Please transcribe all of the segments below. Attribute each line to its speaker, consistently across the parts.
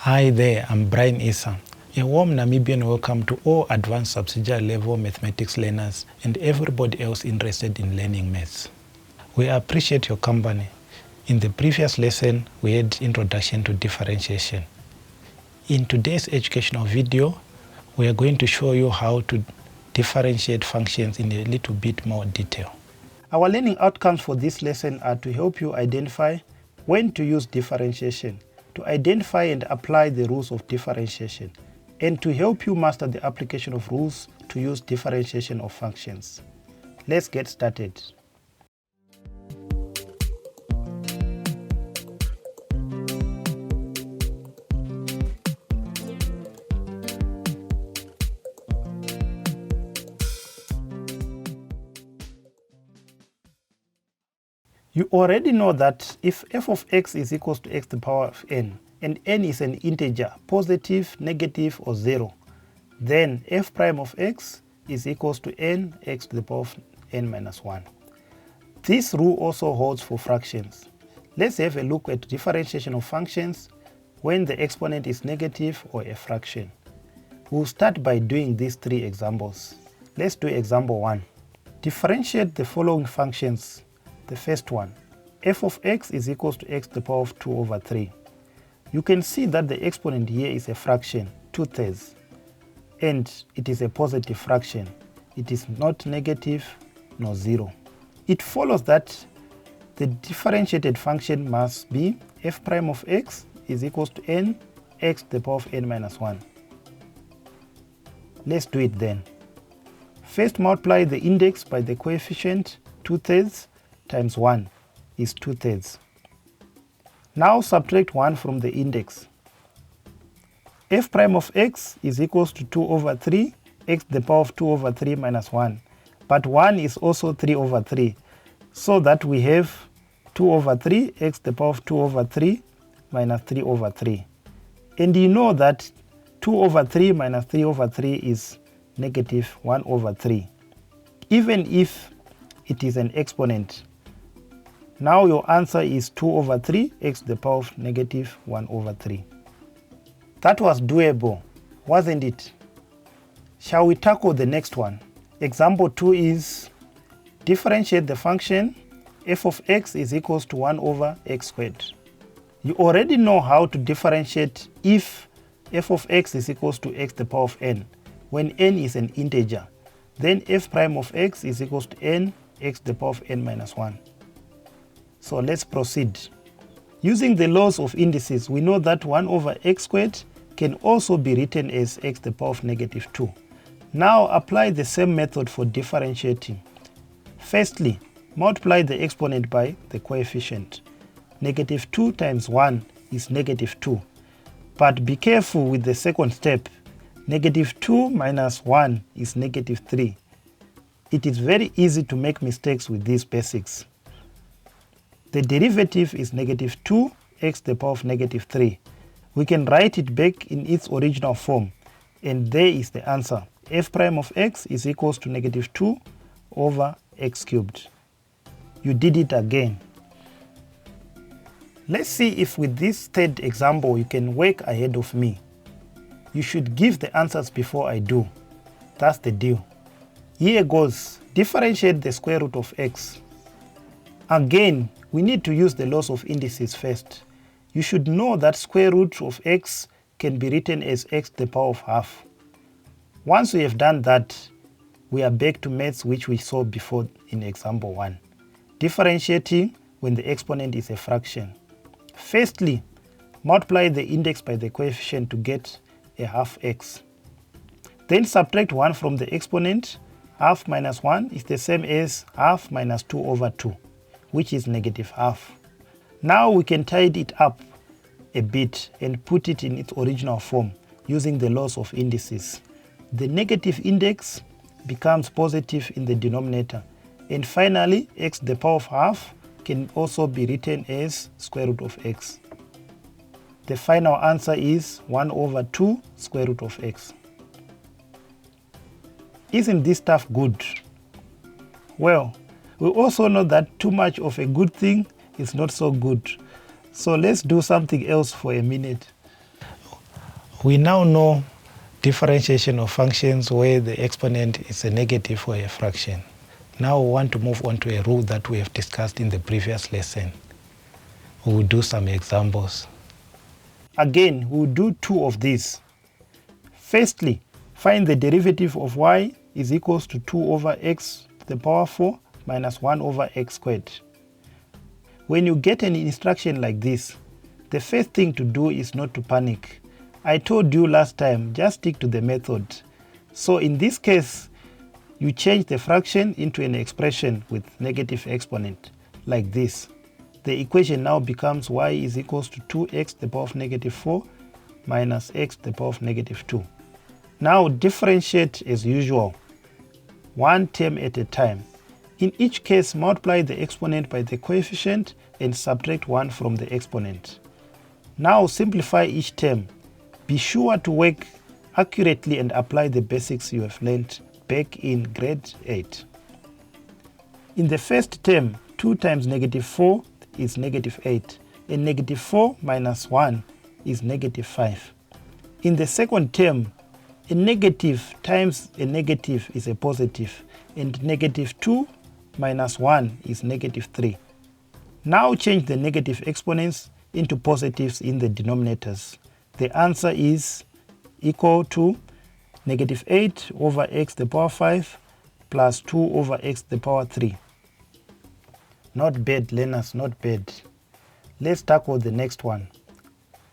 Speaker 1: Hi there, I'm Brian Issa. A warm Namibian welcome to all advanced subsidiary level mathematics learners and everybody else interested in learning maths. We appreciate your company. In the previous lesson, we had introduction to differentiation. In today's educational video, we are going to show you how to differentiate functions in a little bit more detail. Our learning outcomes for this lesson are to help you identify when to use differentiation, to identify and apply the rules of differentiation, and to help you master the application of rules to use differentiation of functions. Let's get started. You already know that if f of x is equals to x to the power of n, and n is an integer, positive, negative, or 0, then f prime of x is equals to n x to the power of n minus 1. This rule also holds for fractions. Let's have a look at differentiation of functions when the exponent is negative or a fraction. We'll start by doing these three examples. Let's do example 1. Differentiate the following functions. The first one, f of x is equals to x to the power of 2 over 3. You can see that the exponent here is a fraction, 2/3, and it is a positive fraction. It is not negative nor 0. It follows that the differentiated function must be f prime of x is equals to n x to the power of n minus 1. Let's do it then. First multiply the index by the coefficient, 2/3 times 1 is 2/3. Now subtract 1 from the index. F prime of x is equals to 2 over 3 x to the power of 2 over 3 minus 1. But 1 is also 3 over 3. So that we have 2 over 3 x to the power of 2 over 3 minus 3 over 3. And you know that 2 over 3 minus 3 over 3 is negative 1 over 3. Even if it is an exponent, now your answer is 2 over 3 x to the power of negative 1 over 3. That was doable, wasn't it? Shall we tackle the next one? Example 2 is differentiate the function f of x is equals to 1 over x squared. You already know how to differentiate if f of x is equals to x to the power of n, when n is an integer. Then f prime of x is equals to n x to the power of n minus 1. So let's proceed. Using the laws of indices, we know that 1 over x squared can also be written as x to the power of negative 2. Now apply the same method for differentiating. Firstly, multiply the exponent by the coefficient. Negative 2 times 1 is negative 2. But be careful with the second step. Negative 2 minus 1 is negative 3. It is very easy to make mistakes with these basics. The derivative is negative 2 x to the power of negative 3. We can write it back in its original form, and there is the answer. F prime of x is equals to negative 2 over x cubed. You did it again. Let's see if with this third example you can work ahead of me. You should give the answers before I do. That's the deal. Here goes. Differentiate the square root of x. Again, we need to use the laws of indices first. You should know that square root of x can be written as x to the power of half. Once we have done that, we are back to maths which we saw before in example 1. Differentiating when the exponent is a fraction. Firstly, multiply the index by the coefficient to get a half x. Then subtract 1 from the exponent. Half minus 1 is the same as half minus 2 over 2. Which is negative half. Now we can tidy it up a bit and put it in its original form using the laws of indices. The negative index becomes positive in the denominator. And finally, x to the power of half can also be written as square root of x. The final answer is 1 over 2 square root of x. Isn't this stuff good? Well, we also know that too much of a good thing is not so good. So let's do something else for a minute. We now know differentiation of functions where the exponent is a negative for a fraction. Now we want to move on to a rule that we have discussed in the previous lesson. We will do some examples. Again, we will do two of these. Firstly, find the derivative of y is equals to 2 over x to the power 4 minus 1 over x squared. When you get an instruction like this, the first thing to do is not to panic. I told you last time, just stick to the method. So in this case, you change the fraction into an expression with negative exponent, like this. The equation now becomes y is equals to 2x to the power of negative 4 minus x to the power of negative 2. Now differentiate as usual, one term at a time. In each case, multiply the exponent by the coefficient and subtract 1 from the exponent. Now simplify each term. Be sure to work accurately and apply the basics you have learned back in grade 8. In the first term, 2 times negative 4 is negative 8, and negative 4 minus 1 is negative 5. In the second term, a negative times a negative is a positive, and negative 2 minus 1 is negative 3. Now change the negative exponents into positives in the denominators. The answer is equal to negative 8 over x to the power 5 plus 2 over x to the power 3. Not bad, learners, not bad. Let's tackle the next one.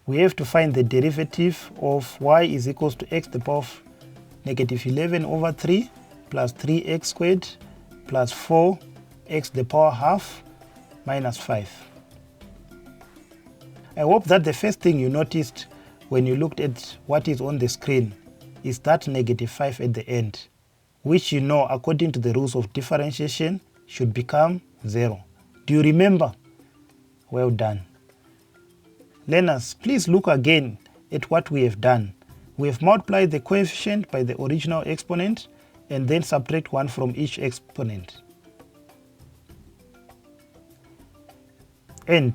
Speaker 1: We have to find the derivative of y is equals to x to the power of negative 11 over 3 plus 3x squared plus 4x to the power half minus 5. I hope that the first thing you noticed when you looked at what is on the screen is that negative 5 at the end, which you know according to the rules of differentiation should become 0. Do you remember? Well done. Learners, please look again at what we have done. We have multiplied the coefficient by the original exponent and then subtract 1 from each exponent. And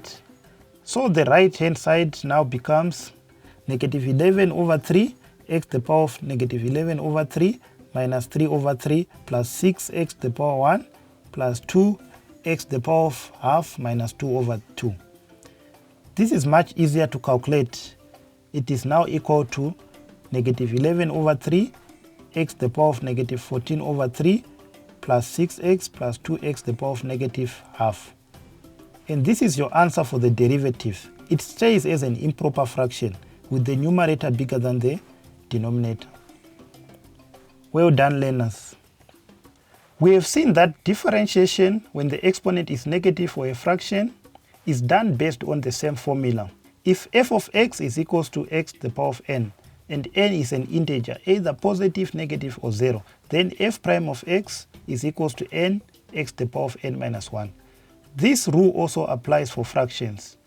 Speaker 1: so the right hand side now becomes negative 11 over 3 x to the power of negative 11 over 3 minus 3 over 3 plus 6x to the power 1 plus 2x to the power of half minus 2 over 2. This is much easier to calculate. It is now equal to negative 11 over 3 x to the power of negative 14 over 3 plus 6x plus 2x to the power of negative half. And this is your answer for the derivative. It stays as an improper fraction with the numerator bigger than the denominator. Well done, learners. We have seen that differentiation when the exponent is negative for a fraction is done based on the same formula. If f of x is equals to x to the power of n, and n is an integer, either positive, negative, or 0, then f prime of x is equals to n x to the power of n minus 1. This rule also applies for fractions.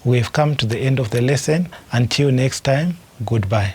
Speaker 1: We have come to the end of the lesson. Until next time, goodbye.